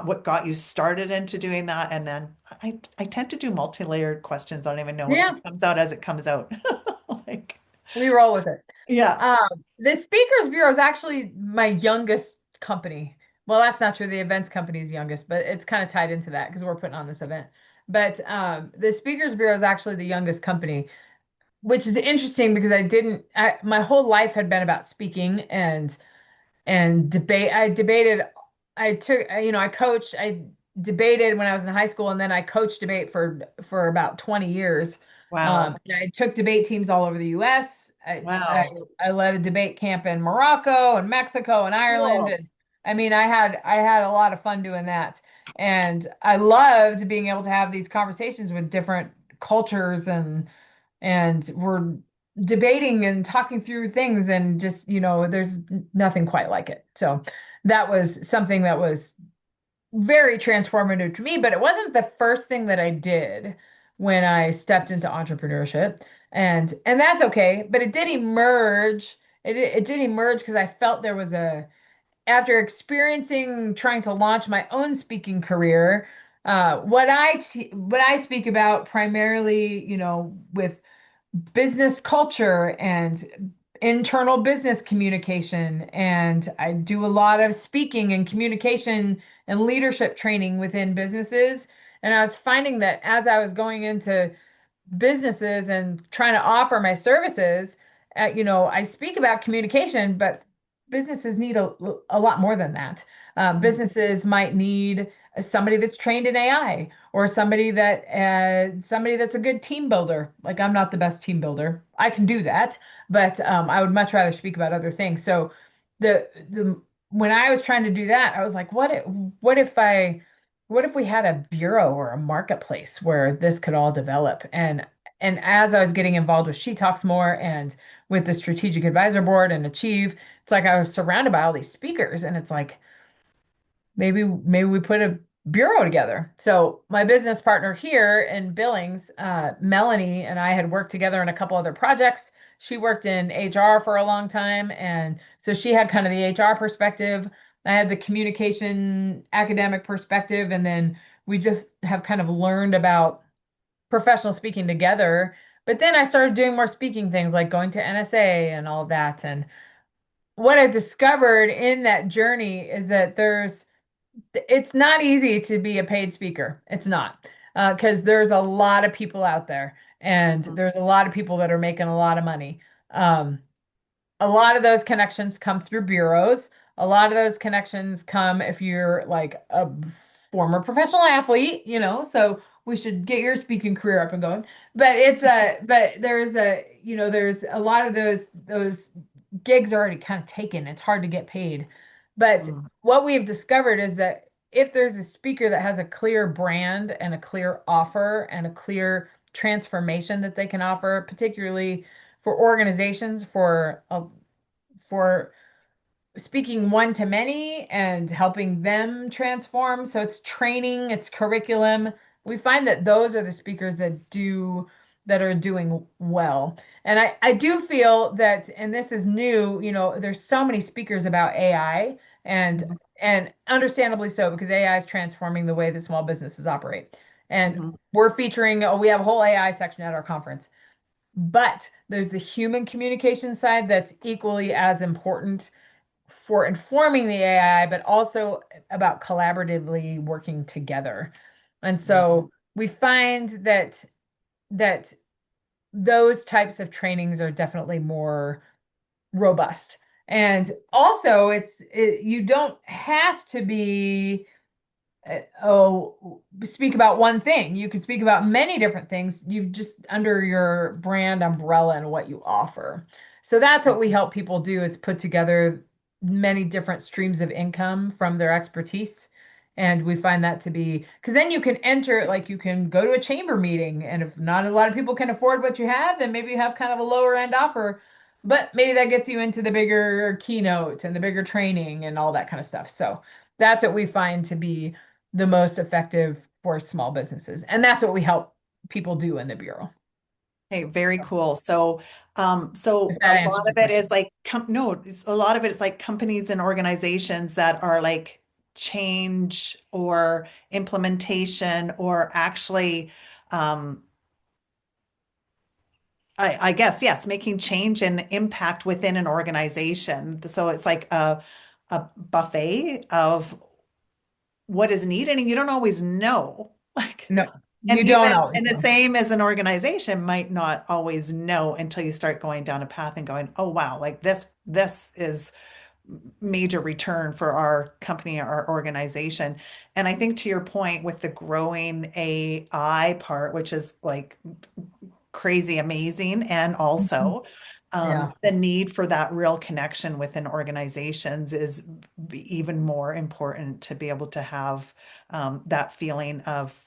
what got you started into doing that, and then I tend to do multi-layered questions. I don't even know, it Yeah, comes out as it comes out. Like, we roll with it. yeah. Um, the Speakers Bureau is actually my youngest company. Well, that's not true. The events company is youngest, but it's kind of tied into that because we're putting on this event. But the Speakers Bureau is actually the youngest company, which is interesting because my whole life had been about speaking and debate. I debated. I coached. I debated when I was in high school, and then I coached debate for about 20 years. Wow. And I took debate teams all over the U.S. Wow. I led a debate camp in Morocco and Mexico and Ireland, Cool. and I mean, I had a lot of fun doing that, and I loved being able to have these conversations with different cultures and we're debating and talking through things and just there's nothing quite like it. So that was something that was very transformative to me, but it wasn't the first thing that I did when I stepped into entrepreneurship. And that's okay, but it did emerge. It did emerge because I felt there was a after experiencing trying to launch my own speaking career, what I speak about primarily, with business culture and internal business communication. And I do a lot of speaking and communication and leadership training within businesses. And I was finding that as I was going into businesses and trying to offer my services, I speak about communication, but businesses need a lot more than that. Mm, Businesses might need somebody that's trained in AI or somebody that's a good team builder. Like I'm not the best team builder. I can do that, but I would much rather speak about other things. So the when I was trying to do that, I was like, what if we had a bureau or a marketplace where this could all develop? And as I was getting involved with She Talks More and with the Strategic Advisor Board and Achieve, it's like I was surrounded by all these speakers, and it's like maybe we put a bureau together. So my business partner here in Billings, Melanie, and I had worked together on a couple other projects. She worked in HR for a long time, and so she had kind of the HR perspective. I had the communication academic perspective, and then we just have kind of learned about professional speaking together. But then I started doing more speaking things like going to NSA and all of that. And what I discovered in that journey is that it's not easy to be a paid speaker. It's not, because there's a lot of people out there, and mm, there's a lot of people that are making a lot of money. Um, a lot of those connections come through bureaus. A lot of those connections come if you're like a former professional athlete, so we should get your speaking career up and going. But there's a lot of those gigs are already kind of taken. It's hard to get paid. But mm, what we've discovered is that if there's a speaker that has a clear brand and a clear offer and a clear transformation that they can offer, particularly for organizations, for speaking one to many and helping them transform. So it's training, it's curriculum. We find that those are the speakers that are doing well. And I do feel that, and this is new, there's so many speakers about AI and mm, and understandably so because AI is transforming the way that small businesses operate. And Mhm. we're featuring, oh, we have a whole AI section at our conference. But there's the human communication side that's equally as important for informing the AI, but also about collaboratively working together. And Yeah. so we find that those types of trainings are definitely more robust. And also you don't have to be speak about one thing. You can speak about many different things. You just under your brand umbrella and what you offer. So that's what we help people do is put together many different streams of income from their expertise. And we find that to be because then you can enter, like you can go to a chamber meeting, and if not a lot of people can afford what you have, then maybe you have kind of a lower end offer, but maybe that gets you into the bigger keynote and the bigger training and all that kind of stuff. So that's what we find to be the most effective for small businesses. And that's what we help people do in the Bureau. Okay, very cool. So, If a that answers lot of your it question. is like, no, a lot of it is like companies and organizations that are like change or implementation or actually, um, I guess, yes, making change and impact within an organization. So it's like a buffet of what is needed, and you don't always know. Like, No, and you even, don't always and the know. same as an organization might not always know until you start going down a path and going, oh wow, like this is major return for our company, our organization. And I think to your point with the growing AI part, which is like crazy amazing, and Mhm. also Yeah. the need for that real connection within organizations is even more important to be able to have that feeling of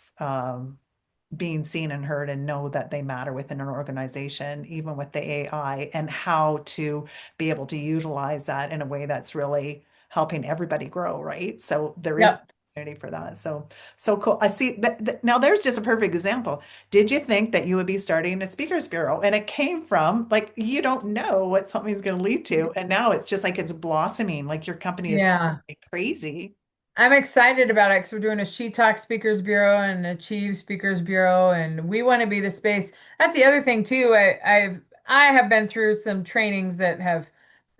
being seen and heard and know that they matter within an organization, even with the AI, and how to be able to utilize that in a way that's really helping everybody grow, right? So there is Yep. opportunity for that. So, so cool. I see that now there's just a perfect example. Did you think that you would be starting a speakers bureau? And it came from like, you don't know what something's going to lead to. And now it's just like it's blossoming, like your company is growing Yeah. like crazy. I'm excited about it because we're doing a She Talk Speakers Bureau and Achieve Speakers Bureau, and we want to be the space. That's the other thing too. I have been through some trainings that have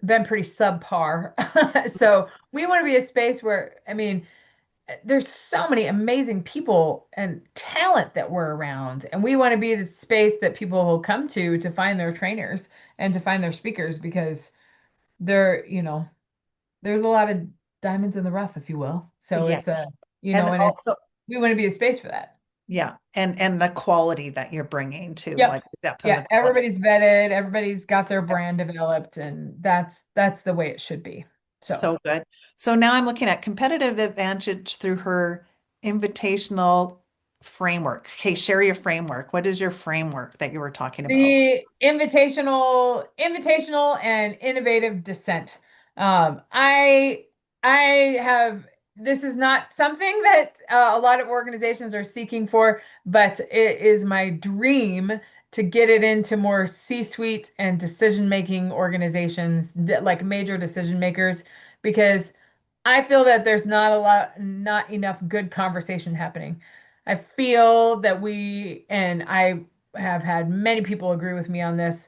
been pretty subpar. So we want to be a space where, I mean, there's so many amazing people and talent that we're around, and we want to be the space that people will come to find their trainers and to find their speakers because there's a lot of diamonds in the rough, if you will. So it's Yes. a And and it's also, we want to be a space for that. yeah, and the quality that you're bringing too, Yep. like the depth and the Yeah, quality. everybody's vetted, everybody's got their Yeah, brand developed, and that's the way it should be. So so good. So now I'm looking at competitive advantage through her invitational framework. Okay, share your framework. What is your framework that you were talking about? the invitational and innovative dissent. I have this is not something that a lot of organizations are seeking for, but it is my dream to get it into more C-suite and decision-making organizations, like major decision makers, because I feel that there's not enough good conversation happening. I feel that and I have had many people agree with me on this.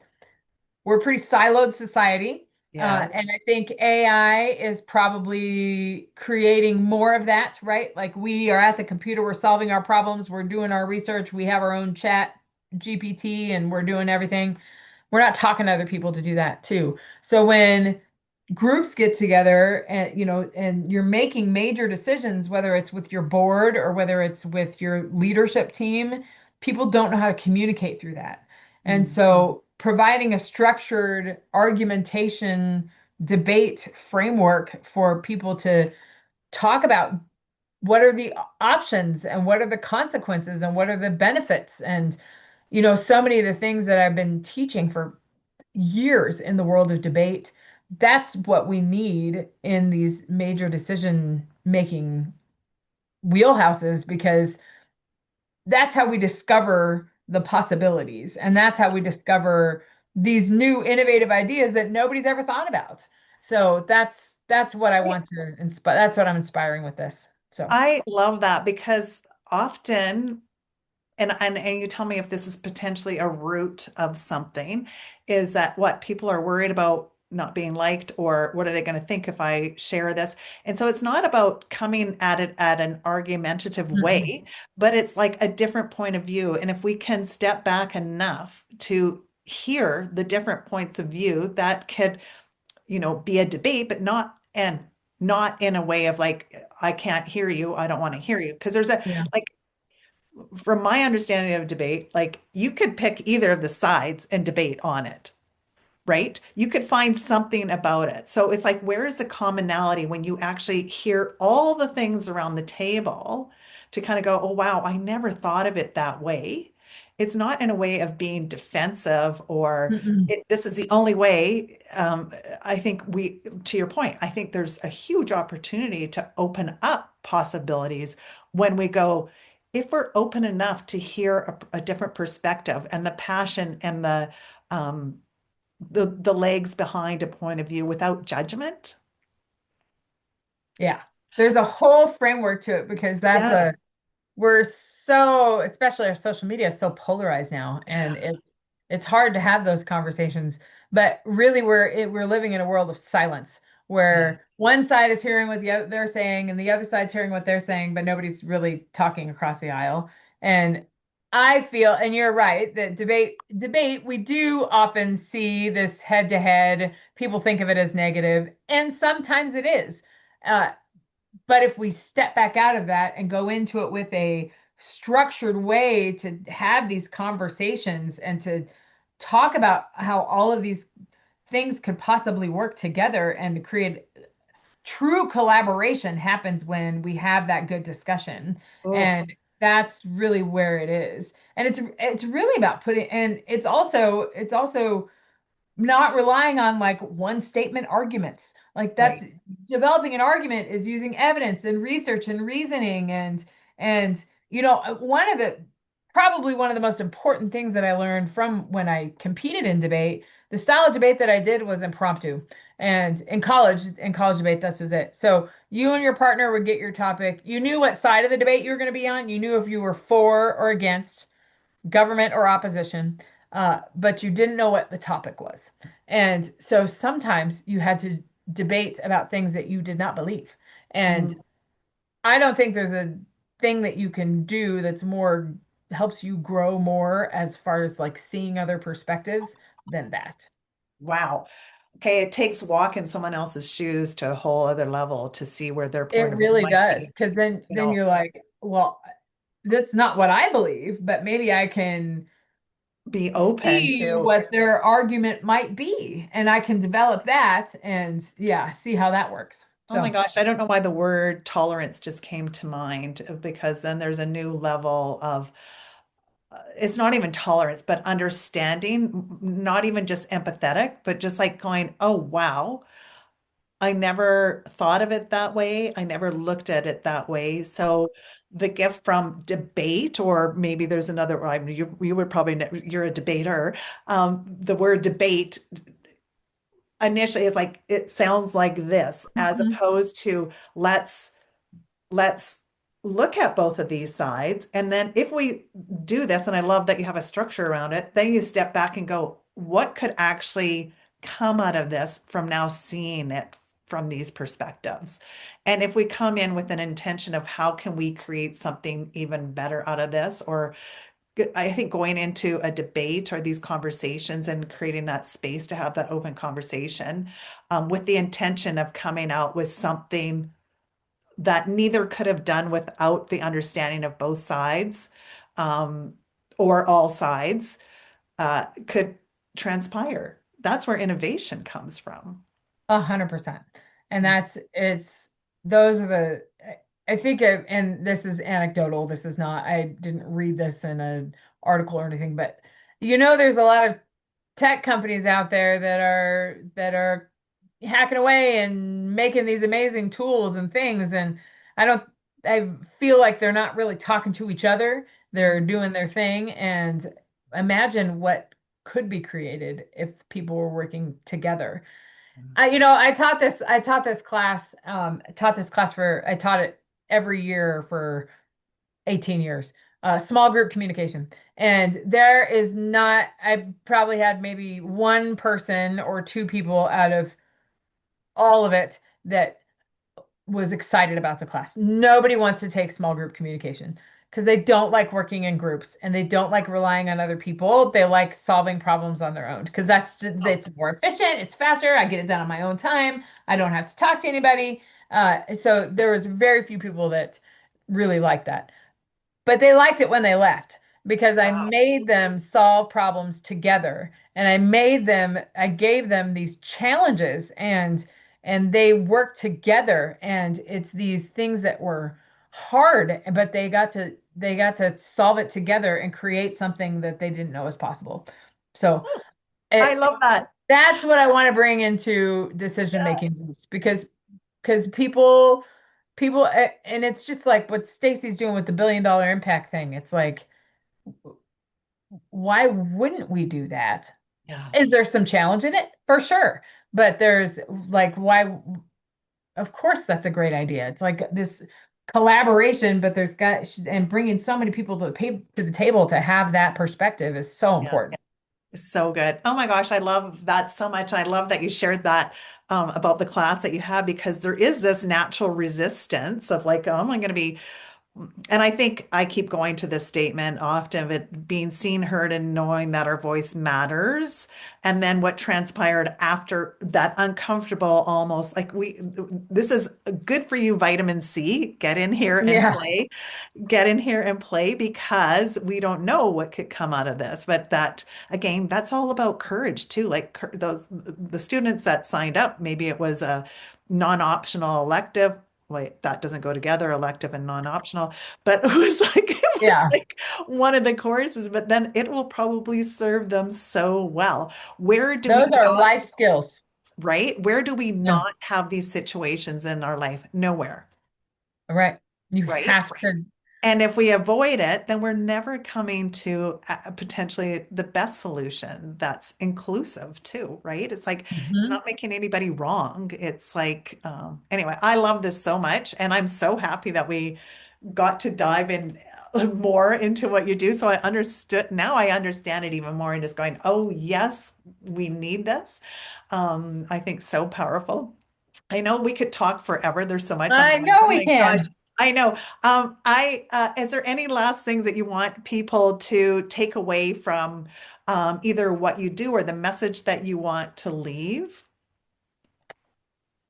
We're a pretty siloed society. Yeah, And I think AI is probably creating more of that, right? Like we are at the computer, we're solving our problems, we're doing our research, we have our own chat GPT, and we're doing everything. We're not talking to other people to do that too. So when groups get together and and you're making major decisions, whether it's with your board or whether it's with your leadership team, people don't know how to communicate through that. And mm, so providing a structured argumentation debate framework for people to talk about what are the options and what are the consequences and what are the benefits, and so many of the things that I've been teaching for years in the world of debate. That's what we need in these major decision making wheelhouses because that's how we discover the possibilities, and that's how we discover these new innovative ideas that nobody's ever thought about. So that's what I want to inspire. That's what I'm inspiring with this. So I love that because often and you tell me if this is potentially a root of something, is that what people are worried about not being liked, or what are they going to think if I share this? And so it's not about coming at it at an argumentative Mm-mm. way, but it's like a different point of view. And if we can step back enough to hear the different points of view, that could, be a debate, but not in a way of like, I can't hear you, I don't want to hear you. Because there's a Yeah. like from my understanding of debate, like you could pick either of the sides and debate on it, right? You could find something about it. So it's like, where is the commonality when you actually hear all the things around the table to kind of go, oh, wow, I never thought of it that way. It's not in a way of being defensive or Mm-mm. this is the only way. I think to your point, I think there's a huge opportunity to open up possibilities when we go, if we're open enough to hear a different perspective and the passion and um, the legs behind a point of view without judgment. Yeah. There's a whole framework to it because Yeah. we're so, especially our social media is so polarized now, and Yeah. it's hard to have those conversations. But really, we're living in a world of silence Yeah. where one side is hearing what the other they're saying, and the other side's hearing what they're saying, but nobody's really talking across the aisle. And I feel, and you're right, that debate, we do often see this head to head. People think of it as negative, and sometimes it is. Uh, but if we step back out of that and go into it with a structured way to have these conversations and to talk about how all of these things could possibly work together and create true collaboration happens when we have that good discussion. Oh, And that's really where it is. And it's really about putting, and it's also not relying on like one statement arguments. Like that's right. developing an argument is using evidence and research and reasoning and one of the probably one of the most important things that I learned from when I competed in debate, the style of debate that I did was impromptu. And in college debate, this was it. So you and your partner would get your topic. You knew what side of the debate you were going to be on. You knew if you were for or against government or opposition, but you didn't know what the topic was. And so sometimes you had to debate about things that you did not believe. Mm, And I don't think there's a thing that you can do that's more helps you grow more as far as like seeing other perspectives than that. wow. Okay, it takes walking someone else's shoes to a whole other level to see where their It point of view really might does. be. Because then You then know, you're like, well, that's not what I believe, but maybe I can be open see to, what their argument might be and I can develop that and yeah, see how that works. oh my So, gosh, I don't know why the word tolerance just came to mind because then there's a new level of it's not even tolerance, but understanding, not even just empathetic, but just like going, oh, wow, I never thought of it that way. I never looked at it that way. So the gift from debate, or maybe there's another, I mean, you would probably, you're a debater. The word debate initially is like, it sounds like this, as mhm, opposed to let's look at both of these sides. And then if we do this, and I love that you have a structure around it, then you step back and go, what could actually come out of this from now seeing it from these perspectives? And if we come in with an intention of how can we create something even better out of this, or I think going into a debate or these conversations and creating that space to have that open conversation with the intention of coming out with something that neither could have done without the understanding of both sides um, or all sides could transpire. That's where innovation comes from. 100%. And it's those are I think and this is anecdotal. This is not, I didn't read this in an article or anything, but there's a lot of tech companies out there that are hacking away and making these amazing tools and things. And I don't, I feel like they're not really talking to each other. They're doing their thing. And imagine what could be created if people were working together. I taught this class I taught it every year for 18 years. small group communication. And there is not, I probably had maybe one person or two people out of all of it that was excited about the class. Nobody wants to take small group communication because they don't like working in groups and they don't like relying on other people. They like solving problems on their own because it's more efficient, it's faster. I get it done on my own time. I don't have to talk to anybody. So there was very few people that really liked that. But they liked it when they left because I Wow. made them solve problems together and I gave them these challenges and they worked together and it's these things that were hard, but they got to solve it together and create something that they didn't know was possible. So I it love that. that's what I want to bring into decision Yeah. making groups because people and it's just like what Stacy's doing with the $1 billion impact thing. It's like, why wouldn't we do that? Yeah. Is there some challenge in it? For sure. But there's like, why? Of course, that's a great idea. It's like this collaboration, but there's got, and bringing so many people to the table to have that perspective is so Yeah. important. So good. Oh my gosh, I love that so much. I love that you shared that about the class that you have because there is this natural resistance of like, oh, am I going to be and I think I keep going to this statement often of it being seen, heard, and knowing that our voice matters. And then what transpired after that uncomfortable, almost like this is good for you, vitamin C. Get in here and Yeah. play. Get in here and play because we don't know what could come out of this. But that, again, that's all about courage too. Like those, the students that signed up, maybe it was a non-optional elective. Wait, that doesn't go together, elective and non-optional. But Yeah. like one of the courses, but then it will probably serve them so well. Where do we Those are not, life skills. right? Where do we Yeah. not have these situations in our life? Nowhere, Right. You right? have to. And if we avoid it, then we're never coming to potentially the best solution that's inclusive too, right? It's like it's Mhm. not making anybody wrong. It's like, anyway, I love this so much, and I'm so happy that we got to dive in more into what you do. So I understood, now I understand it even more and just going, oh, yes, we need this. I think so powerful. I know we could talk forever. There's so much on I my mind. know Oh we my gosh. can. I know. Is there any last things that you want people to take away from either what you do or the message that you want to leave?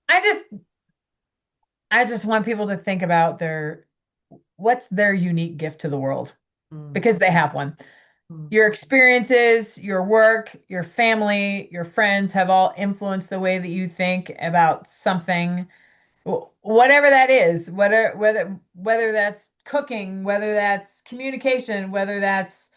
I just I just want people to think about what's their unique gift to the world Mm, because they have one. mm, Your experiences, your work, your family, your friends have all influenced the way that you think about something, whatever that is, whether that's cooking, whether that's communication, whether that's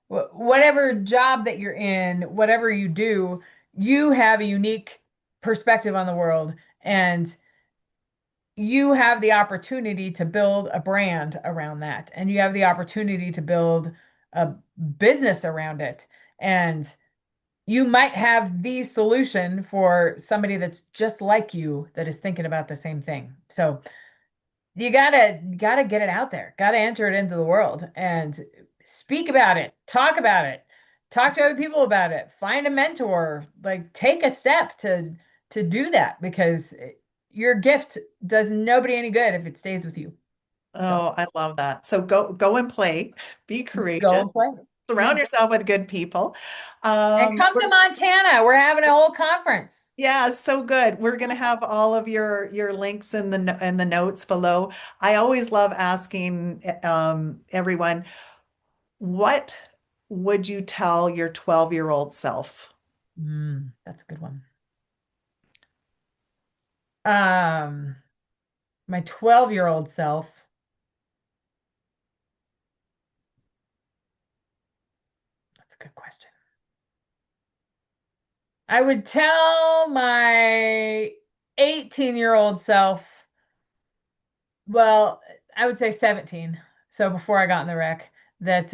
whatever job that you're in, whatever you do, you have a unique perspective on the world and you have the opportunity to build a brand around that and you have the opportunity to build a business around it and you might have the solution for somebody that's just like you that is thinking about the same thing. So you gotta get it out there, gotta enter it into the world and speak about it, talk to other people about it, find a mentor, like take a step to do that because your gift does nobody any good if it stays with you. So Oh, I love that. So go and play. Be go courageous. and play. Surround Yeah. yourself with good people. And come to We're Montana. We're having a whole conference. Yeah, so good. We're going to have all of your links in the notes below. I always love asking everyone, what would you tell your 12-year-old self? That's a good one. Um, my 12-year-old self, that's a good question. I would tell my 18-year-old self, well, I would say 17. So before I got in the wreck, that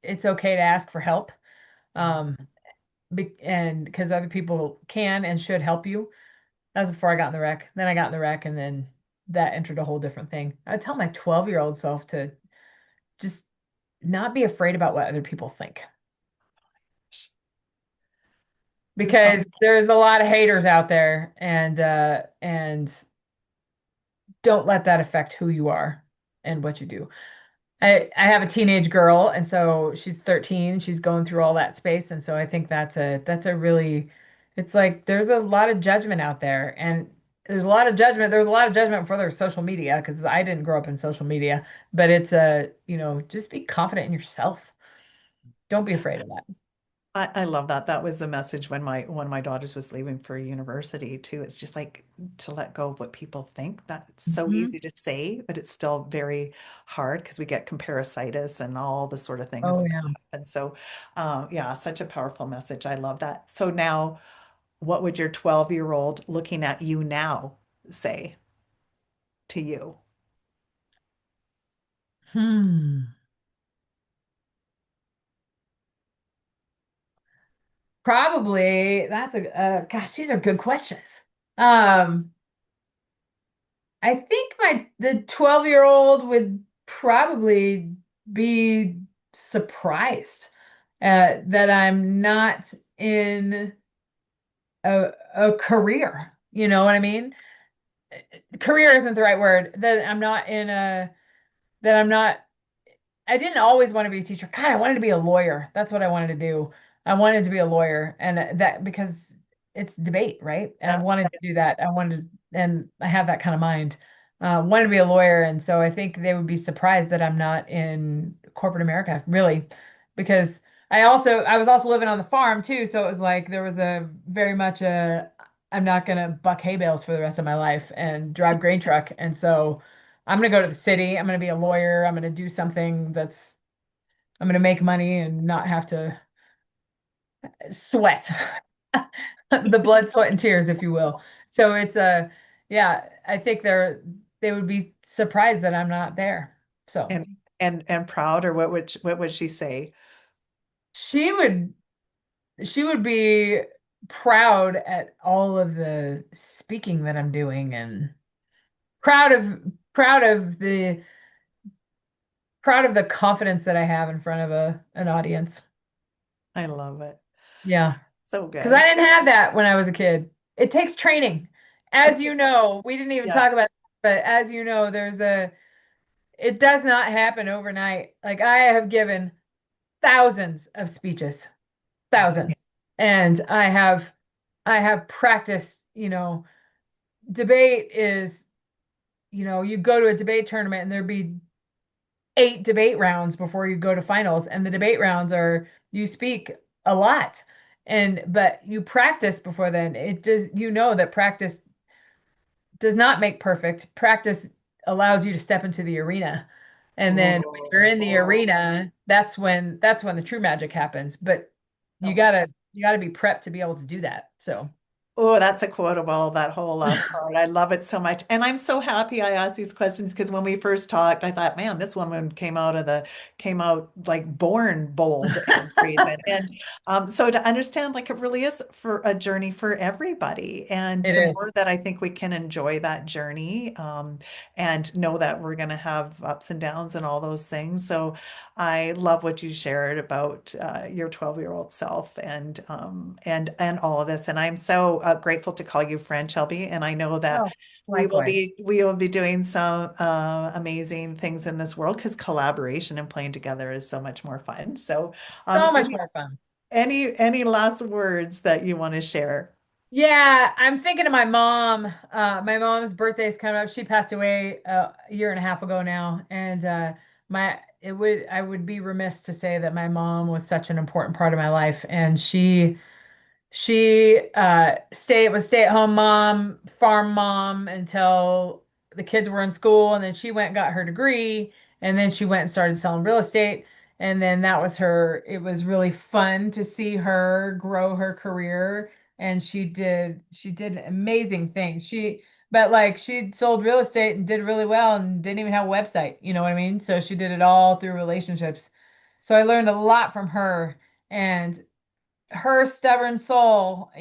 it's okay to ask for help. Um, and because other people can and should help you. That was before I got in the wreck. Then I got in the wreck and then that entered a whole different thing. I'd tell my 12-year-old self just not be afraid about what other people think, Goosebumps. because there's a lot of haters out there, and don't let that affect who you are and what you do. I have a teenage girl, and so she's 13. She's going through all that space, and so I think that's a really, it's like there's a lot of judgment out there, and there's a lot of judgment. There's a lot of judgment for their social media because I didn't grow up in social media, but it's just be confident in yourself. Don't be afraid of that. I love that. That was the message when my daughters was leaving for university too. It's just like to let go of what people think. That's so Mhm. easy to say, but it's still very hard because we get comparisitis and all the sort of things Oh that yeah. happen. So, yeah, such a powerful message. I love that. So now, what would your 12-year-old looking at you now say to you? Hmm. Probably that's a gosh, these are good questions. Um, I think the 12-year-old would probably be surprised that I'm not in a career. You know what I mean? Career isn't the right word. That I'm not I didn't always want to be a teacher. God, I wanted to be a lawyer. That's what I wanted to do. I wanted to be a lawyer, and that because it's debate, right? And I Yeah. wanted to do that. And I have that kind of mind. Wanted to be a lawyer, and so I think they would be surprised that I'm not in corporate America, really, because I was also living on the farm too, so it was like there was a very much a I'm not gonna buck hay bales for the rest of my life and drive grain truck, and so. I'm going to go to the city. I'm going to be a lawyer. I'm going to do something I'm going to make money and not have to sweat the blood, sweat, and tears, if you will. So yeah, I think they would be surprised that I'm not there. So And proud, or what would she say? she would, she would be proud at all of the speaking that I'm doing and proud of, proud of the, proud of the confidence that I have in front of an audience. I love it. Yeah. So Because I good. didn't have that when I was a kid. It takes training. As you know, we didn't even Yeah. talk about, but as you know, it does not happen overnight. Like I have given thousands of speeches, thousands. And I have practiced, debate is, you go to a debate tournament and there'd be 8 debate rounds before you go to finals. And the debate rounds are you speak a lot. But you practice before then. It just that practice does not make perfect. Practice allows you to step into the arena. And then when you're Oh, in the arena, that's when the true magic happens. But you oh, gotta you gotta be prepped to be able to do that. So oh, that's a quotable, that whole last part. I love it so much. And I'm so happy I asked these questions because when we first talked, I thought, man, this woman came out like born bold and brazen. And so to understand, like it really is for a journey for everybody. And it the is. more that I think we can enjoy that journey, and know that we're going to have ups and downs and all those things. So I love what you shared about your 12-year-old self and all of this. And I'm so grateful to call you friend, Shelby. And I know that Oh, likewise. we will be doing some amazing things in this world because collaboration and playing together is so much more fun. So, So much any more fun. any last words that you want to share? Yeah, I'm thinking of my mom. My mom's birthday is coming up. She passed away a year and a half ago now, and my it would I would be remiss to say that my mom was such an important part of my life, and she stay at home mom, farm mom until the kids were in school, and then she went and got her degree, and then she went and started selling real estate. And then that was her. It was really fun to see her grow her career, and she did amazing things. But like she sold real estate and did really well and didn't even have a website, you know what I mean? So she did it all through relationships. So I learned a lot from her. And her stubborn soul,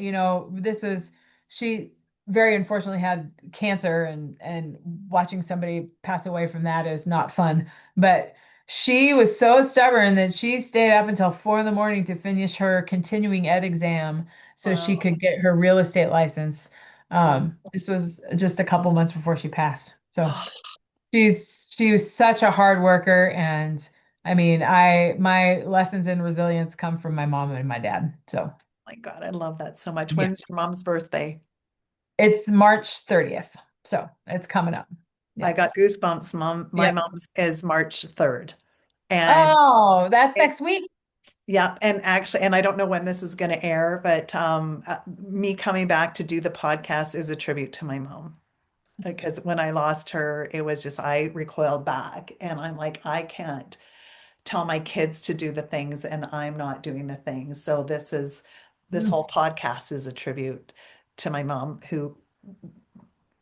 she very unfortunately had cancer, and watching somebody pass away from that is not fun. But She was so stubborn that she stayed up until 4 in the morning to finish her continuing ed exam so she Wow. could get her real estate license. Wow. This was just a couple months before she passed. So she was such a hard worker, and I mean, I my lessons in resilience come from my mom and my dad. So My God, I love that so much. yeah, When's your mom's birthday? it's March 30th, so it's coming up. I Yeah. got goosebumps. My Yep. mom's is March 3rd. And Oh, that's it, next week. yeah, and actually, and I don't know when this is going to air, but me coming back to do the podcast is a tribute to my mom. Because when I lost her, it was just, I recoiled back and I'm like, I can't tell my kids to do the things and I'm not doing the things. So this Mm. whole podcast is a tribute to my mom who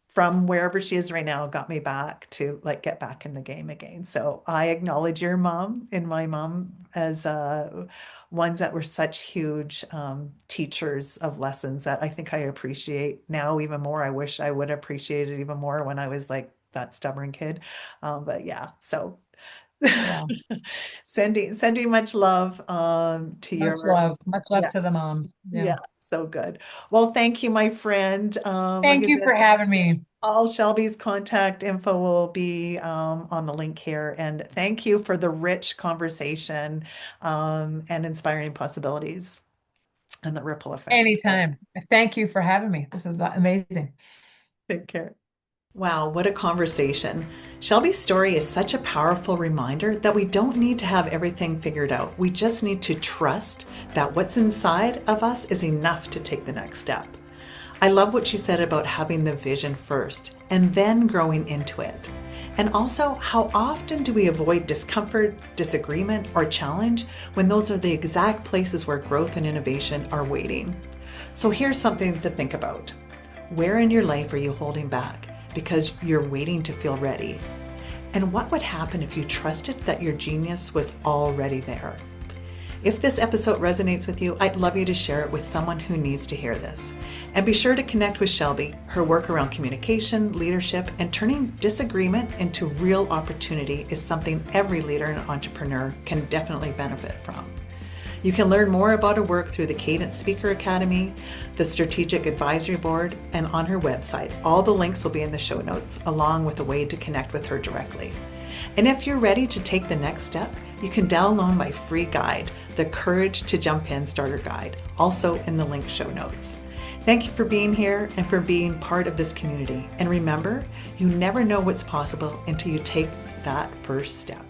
from wherever she is right now got me back to like get back in the game again. So I acknowledge your mom and my mom as ones that were such huge teachers of lessons that I think I appreciate now even more. I wish I would appreciate it even more when I was like that stubborn kid. But yeah, so Yeah. sending much love to Much your love. Much love yeah. to the moms. Yeah. Yeah, so good. Well, thank you, my friend. Like Thank I you said, for having me. all Shelby's contact info will be on the link here. And thank you for the rich conversation and inspiring possibilities and the ripple effect. Anytime. Thank you for having me. This is amazing. Take care. Wow, what a conversation. Shelby's story is such a powerful reminder that we don't need to have everything figured out. We just need to trust that what's inside of us is enough to take the next step. I love what she said about having the vision first and then growing into it. And also, how often do we avoid discomfort, disagreement, or challenge when those are the exact places where growth and innovation are waiting? So here's something to think about. Where in your life are you holding back because you're waiting to feel ready? And what would happen if you trusted that your genius was already there? If this episode resonates with you, I'd love you to share it with someone who needs to hear this. And be sure to connect with Shelby. Her work around communication, leadership, and turning disagreement into real opportunity is something every leader and entrepreneur can definitely benefit from. You can learn more about her work through the Cadence Speaker Academy, the Strategic Advisory Board, and on her website. All the links will be in the show notes, along with a way to connect with her directly. And if you're ready to take the next step, you can download my free guide, the Courage to Jump In Starter Guide, also in the link show notes. Thank you for being here and for being part of this community. And remember, you never know what's possible until you take that first step.